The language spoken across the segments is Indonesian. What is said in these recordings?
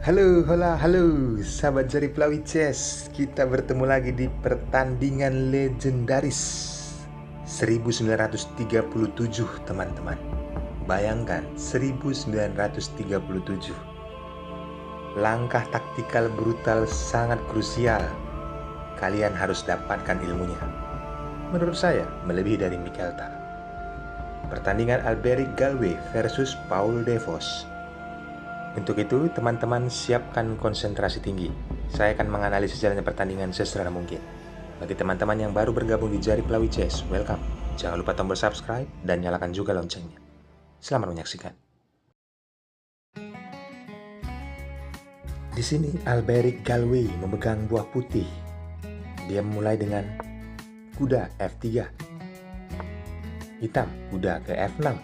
Halo, hola, halo, sahabat Jari Pelawi Chess. Kita bertemu lagi di pertandingan legendaris 1937, teman-teman. Bayangkan, 1937. Langkah taktikal brutal sangat krusial. Kalian harus dapatkan ilmunya. Menurut saya, melebihi dari Mikhail Tal. Pertandingan Alberic Galway versus Paul Devos. Untuk itu, teman-teman siapkan konsentrasi tinggi. Saya akan menganalisis jalannya pertandingan sesederhana mungkin. Bagi teman-teman yang baru bergabung di Jari Pelawi Chess, welcome. Jangan lupa tombol subscribe dan nyalakan juga loncengnya. Selamat menyaksikan. Di sini, Alberic Galway memegang buah putih. Dia memulai dengan kuda F3. Hitam, kuda ke F6.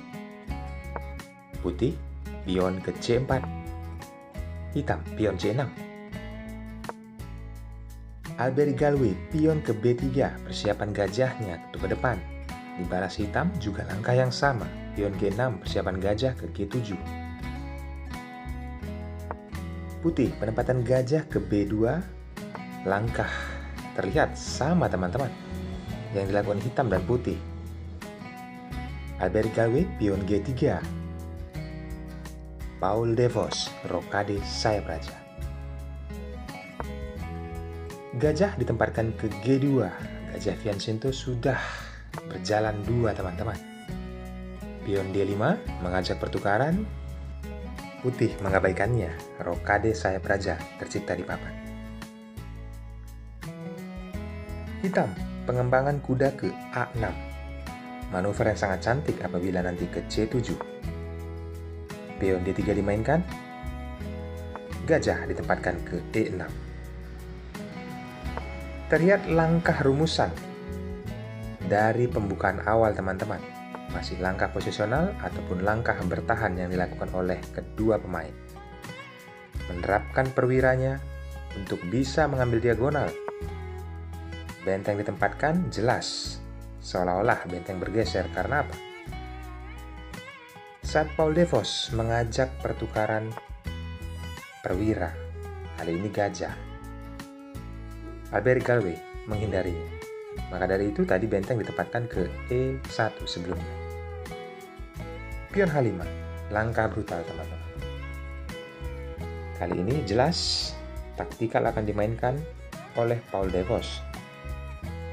Putih, pion ke C4. Hitam, pion C6. Alberic Galway, pion ke B3, persiapan gajahnya untuk ke depan. Dibalas hitam juga langkah yang sama, pion G6, persiapan gajah ke G7. Putih, penempatan gajah ke B2, langkah terlihat sama teman-teman yang dilakukan hitam dan putih. Alberic Galway, pion G3. Paul Devos, rokade sayap raja. Gajah ditempatkan ke G2. Gajah Fianchetto sudah berjalan 2, teman-teman. Pion D5 mengajak pertukaran. Putih mengabaikannya. Rokade sayap raja tercipta di papan. Hitam, pengembangan kuda ke A6. Manuver yang sangat cantik apabila nanti ke C7. Pion D3 dimainkan. Gajah ditempatkan ke E6. Terlihat langkah rumusan dari pembukaan awal, teman-teman. Masih langkah posisional ataupun langkah bertahan yang dilakukan oleh kedua pemain. Menerapkan perwiranya untuk bisa mengambil diagonal. Benteng ditempatkan jelas, seolah-olah benteng bergeser karena apa? Saat Paul Devos mengajak pertukaran perwira, kali ini gajah, Alberic Galway menghindarinya. Maka dari itu tadi benteng ditempatkan ke E1 sebelumnya. Pion H5, langkah brutal, teman-teman. Kali ini jelas taktikal akan dimainkan oleh Paul Devos.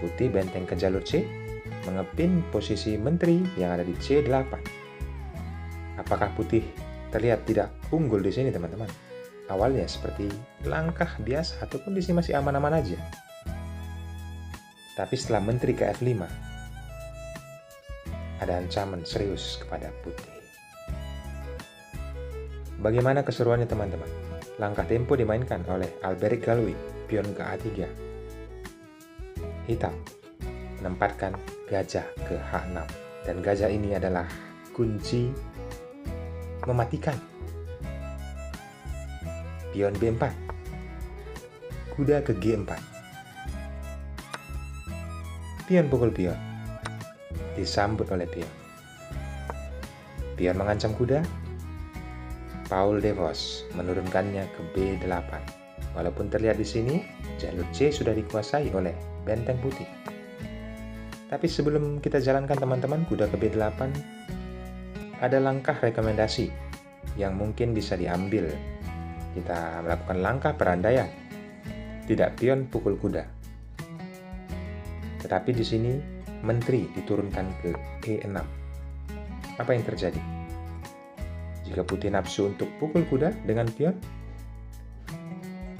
Putih benteng ke jalur C, mengepin posisi menteri yang ada di C8. Apakah putih terlihat tidak unggul di sini, teman-teman? Awalnya seperti langkah biasa ataupun di sini masih aman-aman aja. Tapi setelah menteri ke F5, ada ancaman serius kepada putih. Bagaimana keseruannya, teman-teman? Langkah tempo dimainkan oleh Alberic Galway, pion ke A3. Hitam menempatkan gajah ke H6. Dan gajah ini adalah kunci mematikan. Pion B4. Kuda ke G4. Pion pukul pion. Disambut oleh pion. Pion mengancam kuda. Paul Devos menurunkannya ke B8. Walaupun terlihat di sini jalur C sudah dikuasai oleh benteng putih. Tapi sebelum kita jalankan, teman-teman, kuda ke B8, ada langkah rekomendasi yang mungkin bisa diambil. Kita melakukan langkah perandaian, tidak pion pukul kuda. Tetapi di sini menteri diturunkan ke E6. Apa yang terjadi? Jika putih nafsu untuk pukul kuda dengan pion,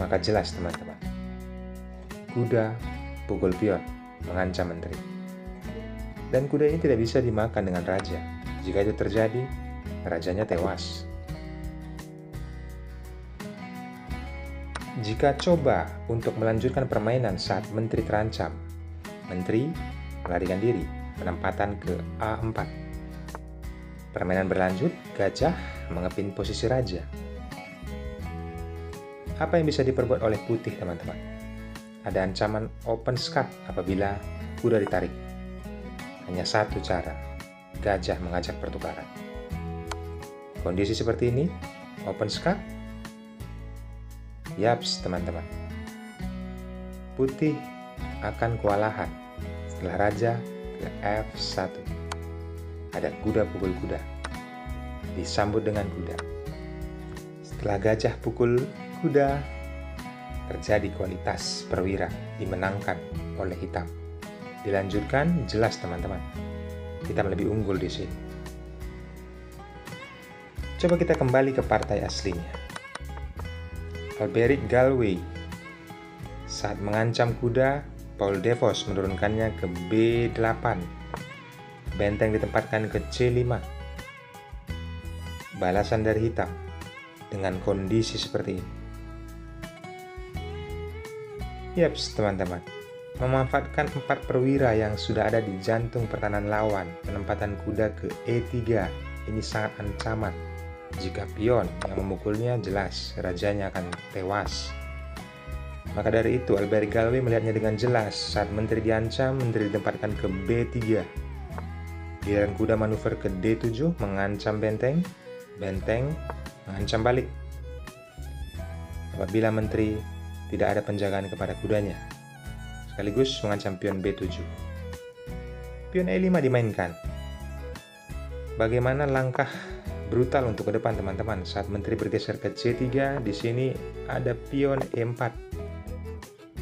maka jelas, teman-teman, kuda pukul pion mengancam menteri. Dan kuda ini tidak bisa dimakan dengan raja. Jika itu terjadi, rajanya tewas. Jika coba untuk melanjutkan permainan saat menteri terancam, menteri melarikan diri, penempatan ke A4. Permainan berlanjut, gajah mengepin posisi raja. Apa yang bisa diperbuat oleh putih, teman-teman? Ada ancaman open scut apabila kuda ditarik. Hanya satu cara, gajah mengajak pertukaran. Kondisi seperti ini, open scut, Yaps, teman-teman. Putih akan kewalahan setelah raja ke F1. Ada kuda pukul kuda, disambut dengan kuda. Setelah gajah pukul kuda, terjadi kualitas perwira dimenangkan oleh hitam. Dilanjutkan, jelas teman-teman, hitam lebih unggul di sini. Coba kita kembali ke partai aslinya. Alberic Galway saat mengancam kuda, Paul Devos menurunkannya ke B8. Benteng ditempatkan ke C5. Balasan dari hitam dengan kondisi seperti ini. Yaps, teman-teman. Memanfaatkan 4 perwira yang sudah ada di jantung pertahanan lawan, penempatan kuda ke E3 ini sangat ancaman. Jika pion yang memukulnya, jelas rajanya akan tewas. Maka dari itu, Alberic Galway melihatnya dengan jelas. Saat menteri diancam, menteri ditempatkan ke B3. Giliran kuda manuver ke D7, mengancam benteng, benteng mengancam balik. Apabila menteri tidak ada penjagaan kepada kudanya, sekaligus mengancam pion B7. Pion E5 dimainkan. Bagaimana langkah brutal untuk ke depan, teman-teman? Saat menteri bergeser ke C3, di sini ada pion E4.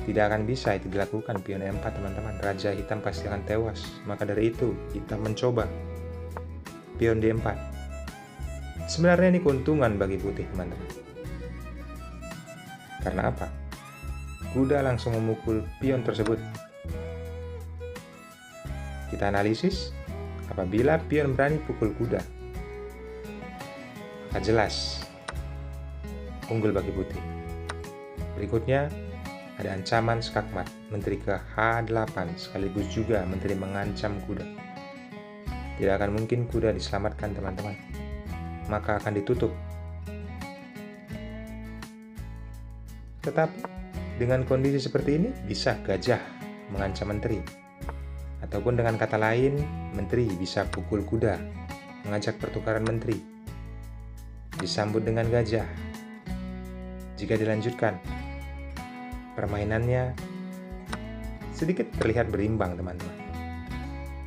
Tidak akan bisa itu dilakukan pion E4, teman-teman. Raja hitam pasti akan tewas. Maka dari itu, hitam mencoba pion D4. Sebenarnya ini keuntungan bagi putih, teman-teman. Karena apa? Kuda langsung memukul pion tersebut. Kita analisis, apabila pion berani pukul kuda, maka jelas unggul bagi putih. Berikutnya, ada ancaman skakmat, menteri ke H8, sekaligus juga menteri mengancam kuda. Tidak akan mungkin kuda diselamatkan, teman-teman. Maka akan ditutup. Tetapi, dengan kondisi seperti ini, bisa gajah mengancam menteri. Ataupun dengan kata lain, menteri bisa pukul kuda, mengajak pertukaran menteri. Disambut dengan gajah. Jika dilanjutkan, permainannya sedikit terlihat berimbang, teman-teman.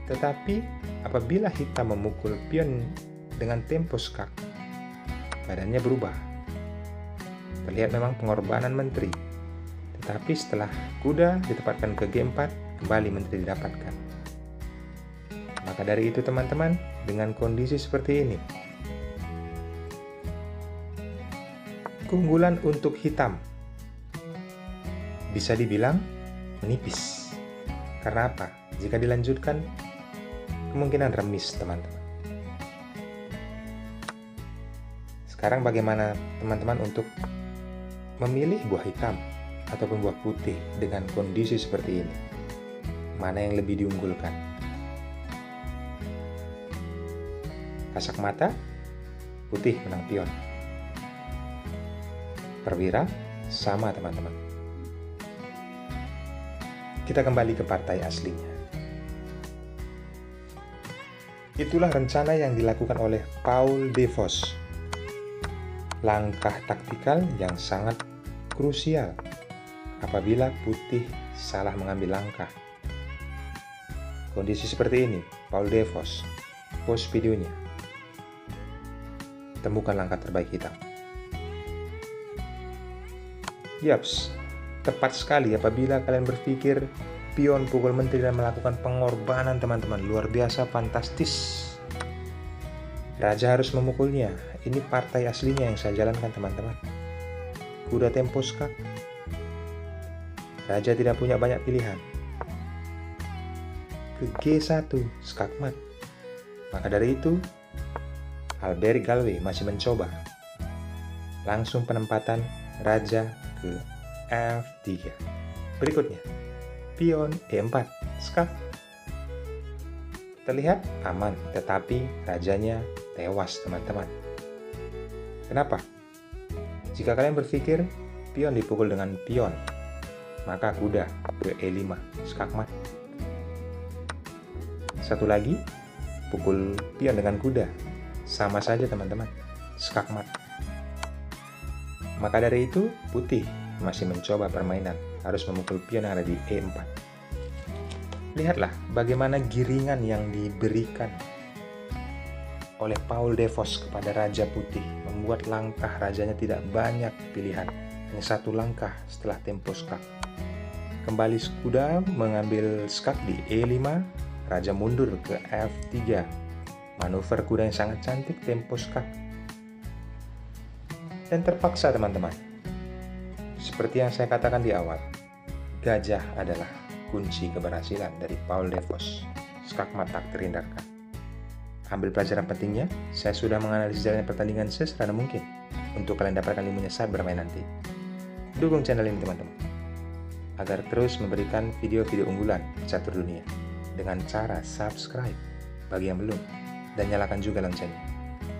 Tetapi apabila hitam memukul pion dengan tempo skak, badannya berubah. Terlihat memang pengorbanan menteri. Tetapi setelah kuda ditempatkan ke G4, kembali menteri didapatkan. Maka dari itu, teman-teman, dengan kondisi seperti ini, keunggulan untuk hitam bisa dibilang menipis. Karena apa? Jika dilanjutkan, kemungkinan remis, teman-teman. Sekarang bagaimana teman-teman untuk memilih buah hitam ataupun buah putih dengan kondisi seperti ini? Mana yang lebih diunggulkan? Kasat mata, putih menang pion. Perwira, sama, teman-teman. Kita kembali ke partai aslinya. Itulah rencana yang dilakukan oleh Paul Devos. Langkah taktikal yang sangat krusial apabila putih salah mengambil langkah. Kondisi seperti ini, Paul Devos, post videonya. Temukan langkah terbaik hitam. Yaps, tepat sekali apabila kalian berpikir pion pukul menteri dan melakukan pengorbanan, teman-teman. Luar biasa, fantastis. Raja harus memukulnya. Ini partai aslinya yang saya jalankan, teman-teman. Kuda tempo skak. Raja tidak punya banyak pilihan. Ke G1, skakmat. Maka dari itu, Alberic Galway masih mencoba. Langsung penempatan raja ke F3. Berikutnya, pion E4, skak. Terlihat aman, tetapi rajanya tewas, teman-teman. Kenapa? Jika kalian berpikir pion dipukul dengan pion, maka kuda ke E5, skakmat. Satu lagi, pukul pion dengan kuda. Sama saja, teman-teman, skakmat. Maka dari itu, putih masih mencoba permainan, harus memukul pion yang ada di E4. Lihatlah bagaimana giringan yang diberikan oleh Paul Devos kepada Raja Putih membuat langkah rajanya tidak banyak pilihan, hanya satu langkah setelah tempo skak. Kembali kuda mengambil skak di E5, Raja mundur ke F3. Manuver kuda yang sangat cantik, tempo skak. Dan terpaksa teman-teman, seperti yang saya katakan di awal, gajah adalah kunci keberhasilan dari Paul Devos. Skakmat tak terhindarkan. Ambil pelajaran pentingnya, saya sudah menganalisis jalannya pertandingan sesederhana mungkin untuk kalian dapatkan ilmunya saat bermain nanti. Dukung channel ini teman-teman, agar terus memberikan video-video unggulan catur dunia dengan cara subscribe bagi yang belum, dan nyalakan juga loncengnya.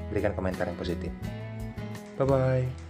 Berikan komentar yang positif. Bye-bye.